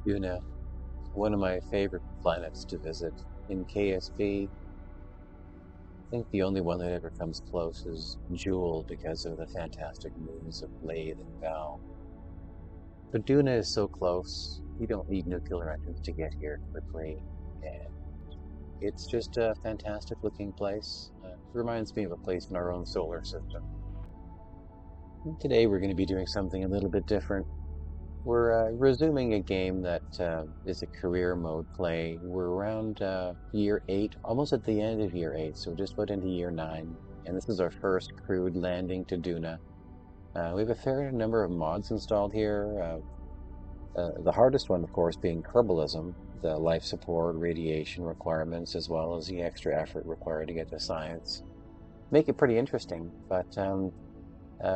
Duna, one of my favorite planets to visit. In KSP, I think the only one that ever comes close is Jewel because of the fantastic moons of Lathe and Val. But Duna is so close, you don't need nuclear engines to get here quickly, and it's just a fantastic looking place. Reminds me of a place in our own solar system. And today we're going to be doing something a little bit different. We're resuming a game that is a career mode play. We're around year 8, almost at the end of year 8, so just about into year 9. And this is our first crewed landing to Duna. We have a fair number of mods installed here. The hardest one, of course, being herbalism, the life support, radiation requirements, as well as the extra effort required to get the science. Make it pretty interesting, but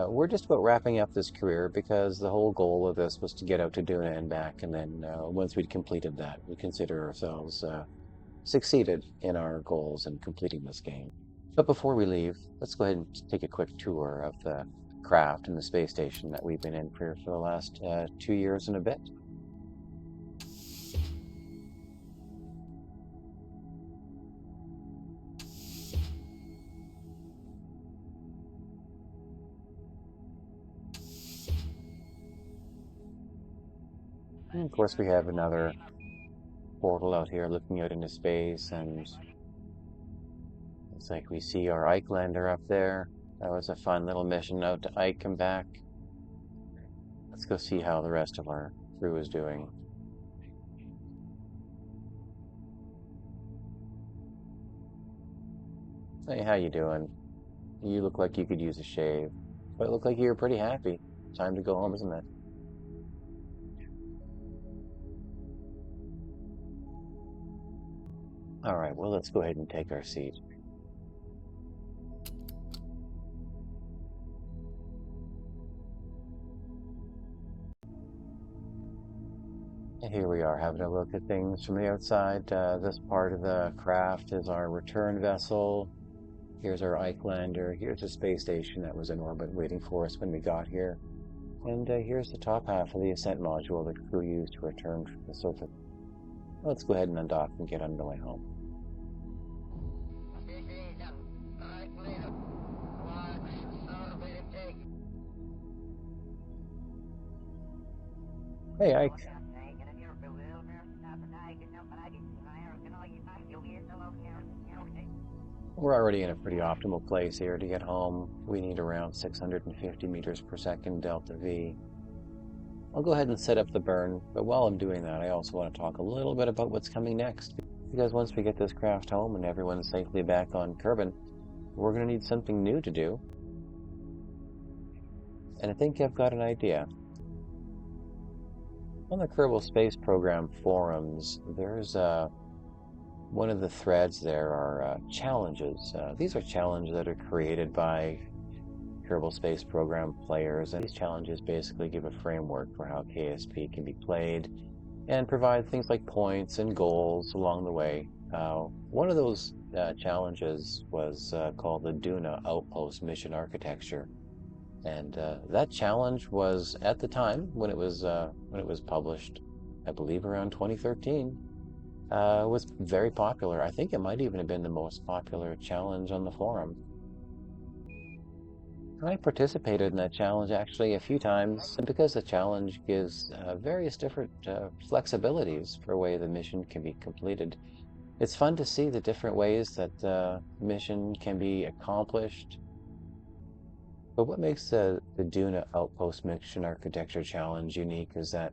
we're just about wrapping up this career because the whole goal of this was to get out to Duna and back, and then once we'd completed that, we consider ourselves succeeded in our goals in completing this game. But before we leave, let's go ahead and take a quick tour of the craft and the space station that we've been in for the last 2 years and a bit. And of course, we have another portal out here looking out into space, and it's like we see our Ike lander up there. That was a fun little mission out to Ike and back. Let's go see how the rest of our crew is doing. Hey, how you doing? You look like you could use a shave, but it looked like you were pretty happy. Time to go home, isn't it? All right, well, let's go ahead and take our seat. And here we are having a look at things from the outside. This part of the craft is our return vessel. Here's our Ike lander. Here's the space station that was in orbit waiting for us when we got here. And here's the top half of the ascent module the crew used to return from the surface. Let's go ahead and undock and get on the way home. Hey, Ike. We're already in a pretty optimal place here to get home. We need around 650 meters per second delta V. I'll go ahead and set up the burn, but while I'm doing that, I also want to talk a little bit about what's coming next. Because once we get this craft home and everyone's safely back on Kerbin, we're going to need something new to do. And I think I've got an idea. On the Kerbal Space Program forums, there's one of the threads there are challenges. These are challenges that are created by Kerbal Space Program players, and these challenges basically give a framework for how KSP can be played and provide things like points and goals along the way. One of those challenges was called the Duna Outpost Mission Architecture, and that challenge was at the time when it was published, I believe around 2013. Was very popular. I think it might even have been the most popular challenge on the forum. I participated in that challenge actually a few times, and because the challenge gives various different flexibilities for a way the mission can be completed, it's fun to see the different ways that the mission can be accomplished. But what makes the Duna Outpost Mission Architecture Challenge unique is that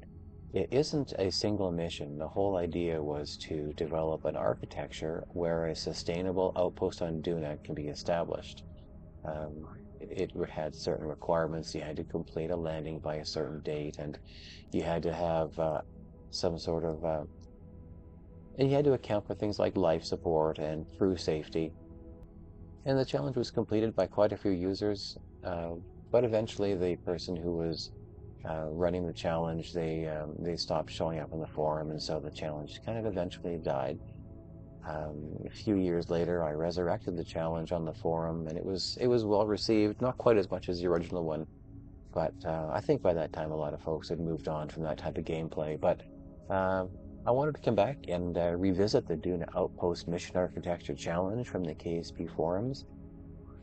it isn't a single mission. The whole idea was to develop an architecture where a sustainable outpost on Duna can be established. It had certain requirements. You had to complete a landing by a certain date, and you had to have some sort of, and you had to account for things like life support and crew safety. And the challenge was completed by quite a few users, but eventually the person who was running the challenge, they stopped showing up on the forum, and so the challenge kind of eventually died. A few years later, I resurrected the challenge on the forum, and it was well received. Not quite as much as the original one, but I think by that time a lot of folks had moved on from that type of gameplay. But Um, I wanted to come back and revisit the Duna Outpost Mission Architecture Challenge from the KSP forums.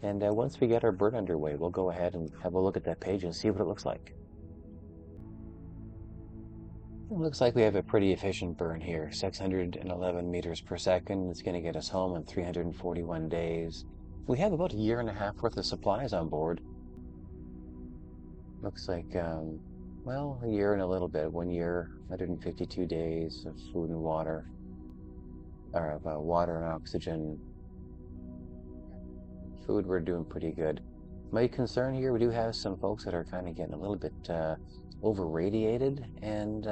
And once we get our burn underway, we'll go ahead and have a look at that page and see what it looks like. It looks like we have a pretty efficient burn here, 611 meters per second. It's going to get us home in 341 days. We have about a year and a half worth of supplies on board. Looks like, well, a year and a little bit. 1 year, 152 days of food and water, or of water and oxygen. Food, we're doing pretty good. My concern here, we do have some folks that are kind of getting a little bit over-radiated and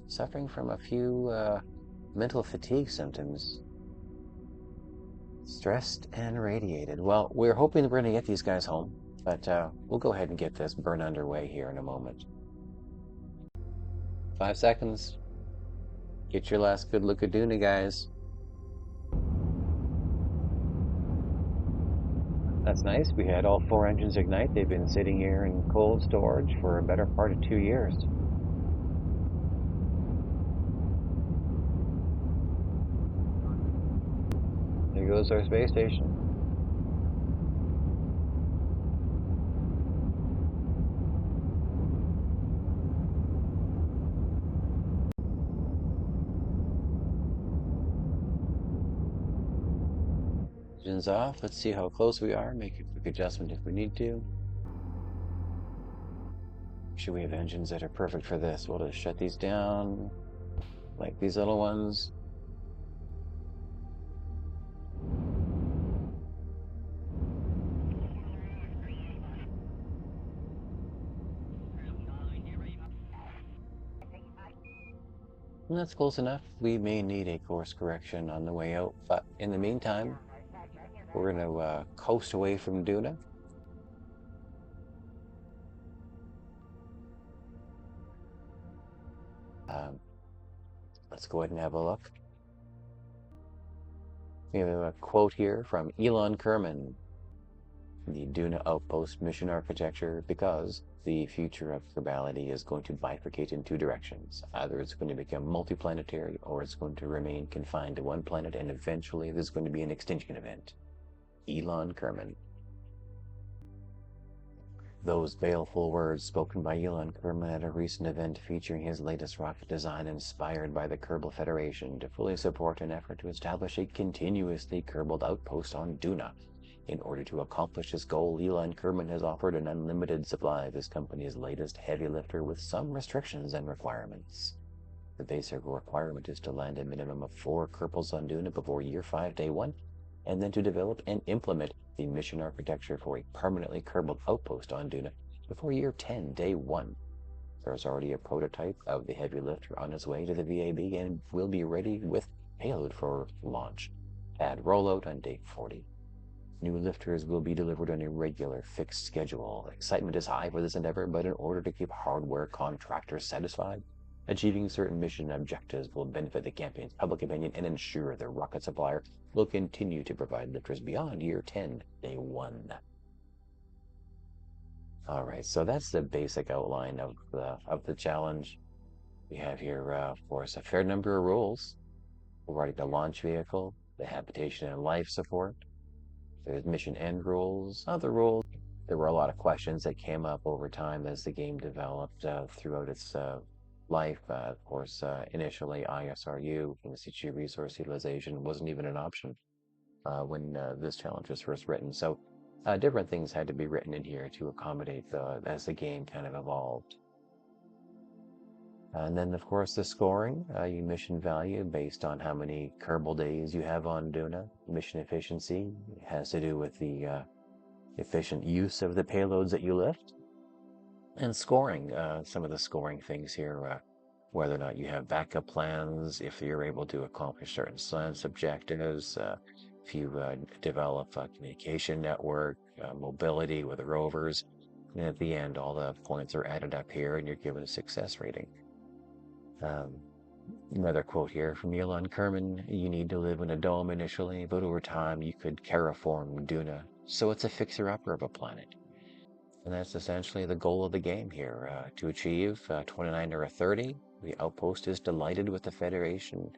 suffering from a few mental fatigue symptoms. Stressed and radiated. Well, we're hoping that we're going to get these guys home, but we'll go ahead and get this burn underway here in a moment. 5 seconds. Get your last good look at Duna, guys. That's nice. We had all 4 engines ignite. They've been sitting here in cold storage for a better part of 2 years. There goes our space station. Engines off. Let's see how close we are. Make a quick adjustment if we need to. Sure, we have engines that are perfect for this. We'll just shut these down, like these little ones. And that's close enough. We may need a course correction on the way out, but in the meantime, we're going to coast away from Duna. Let's go ahead and have a look. We have a quote here from Elon Kerman, the Duna Outpost mission architecture, because the future of urbanity is going to bifurcate in 2 directions. Either it's going to become multiplanetary or it's going to remain confined to 1 planet, and eventually there's going to be an extinction event. Elon Kerman. Those baleful words spoken by Elon Kerman at a recent event featuring his latest rocket design inspired by the Kerbal Federation to fully support an effort to establish a continuously Kerbal outpost on Duna. In order to accomplish this goal, Elon Kerman has offered an unlimited supply of his company's latest heavy lifter with some restrictions and requirements. The basic requirement is to land a minimum of 4 Kerbals on Duna before year 5, day 1, and then to develop and implement the mission architecture for a permanently Kerbal outpost on Duna before year 10, day 1. There's already a prototype of the heavy lifter on its way to the VAB and will be ready with payload for launch. Pad rollout on day 40. New lifters will be delivered on a regular, fixed schedule. Excitement is high for this endeavor, but in order to keep hardware contractors satisfied, achieving certain mission objectives will benefit the campaign's public opinion and ensure the rocket supplier will continue to provide lifters beyond year 10, day 1. All right, so that's the basic outline of the challenge. We have here, of course, a fair number of rules regarding the launch vehicle, the habitation and life support. There's mission end rules, other rules. There were a lot of questions that came up over time as the game developed throughout its life. Of course, initially ISRU, in situ resource utilization, wasn't even an option when this challenge was first written. So different things had to be written in here to accommodate as the game kind of evolved. And then, of course, the scoring, your mission value based on how many Kerbal days you have on Duna. Mission efficiency has to do with the efficient use of the payloads that you lift. And scoring, some of the scoring things here, whether or not you have backup plans, if you're able to accomplish certain science objectives, if you develop a communication network, mobility with the rovers. And at the end, all the points are added up here and you're given a success rating. Another quote here from Elon Kerman, you need to live in a dome initially, but over time you could terraform Duna, so it's a fixer-upper of a planet. And that's essentially the goal of the game here, to achieve 29 or a 30. The Outpost is delighted with the Federation.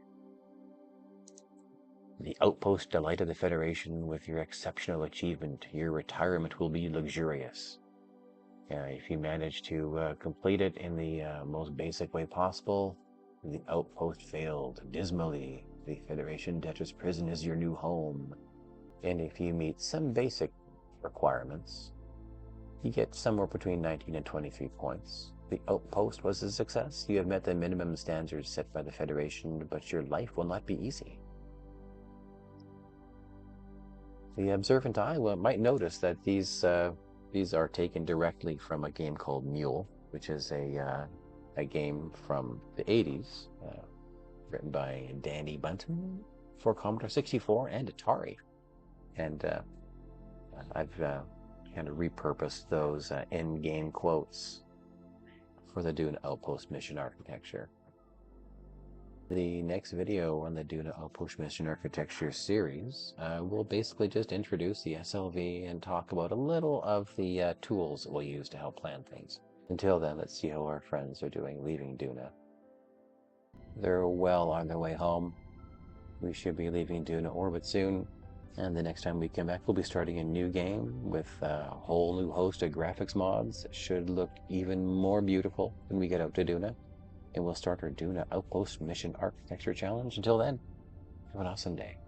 The Outpost delighted the Federation with your exceptional achievement. Your retirement will be luxurious. If you manage to complete it in the most basic way possible, the Outpost failed dismally. The Federation debtor's prison is your new home. And if you meet some basic requirements, you get somewhere between 19 and 23 points. The Outpost was a success. You have met the minimum standards set by the Federation, but your life will not be easy. The observant eye might notice that these are taken directly from a game called Mule, which is a game from the 80s, written by Danny Bunton for Commodore 64 and Atari. And I've kind of repurposed those in-game quotes for the Duna Outpost mission architecture. The next video on the Duna Outpost mission architecture series will basically just introduce the SLV and talk about a little of the tools that we'll use to help plan things. Until then, let's see how our friends are doing leaving Duna. They're well on their way home. We should be leaving Duna orbit soon. And the next time we come back, we'll be starting a new game with a whole new host of graphics mods that should look even more beautiful when we get out to Duna. And we'll start our Duna Outpost Mission Architecture Challenge. Until then, have an awesome day.